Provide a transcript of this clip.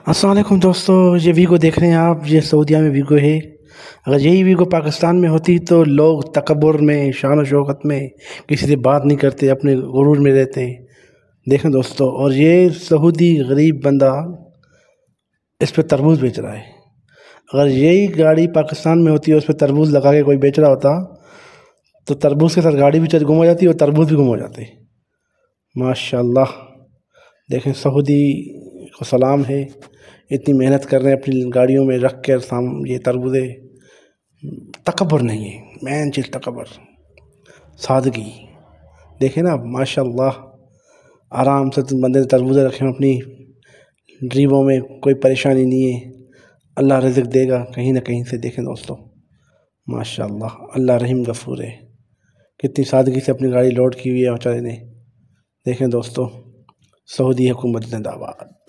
السلام علیکم دوستو، یہ ویگو دیکھ رہے ہیں آپ، یہ سعودیہ میں ویگو ہے۔ اگر یہی ویگو پاکستان میں ہوتی تو لوگ تکبر میں، شان و شوکت میں کسی سے بات نہیں کرتے، اپنے غرور میں رہتے ہیں۔ دیکھیں دوستو، اور یہ سعودی غریب بندہ اس پہ تربوز بیچ رہا ہے۔ اگر یہی گاڑی پاکستان میں ہوتی اور اس پہ تربوز لگا کے کوئی بیچ رہا ہوتا تو تربوز کے ساتھ گاڑی بھی گم ہو جاتی اور تربوز بھی گم ہو جاتے۔ ماشاءاللہ، دیکھیں سعودی کو سلام ہے، اتنی محنت کر رہے ہیں اپنی گاڑیوں میں رکھ کر یہ تربوزے۔ تکبر نہیں ہے، مین چیز تکبر، سادگی۔ دیکھیں نا ماشاءاللہ، آرام سے بندے نے تربوزے رکھے ہیں اپنی ڈریبوں میں، کوئی پریشانی نہیں ہے۔ اللہ رزق دے گا کہیں نہ کہیں سے۔ دیکھیں دوستو ماشاءاللہ، اللہ رحیم غفور ہے، کتنی سادگی سے اپنی گاڑی لوڈ کی ہوئی ہے بیچارے نے۔ دیکھیں دوستو، سعودی حکومت زندہ باد۔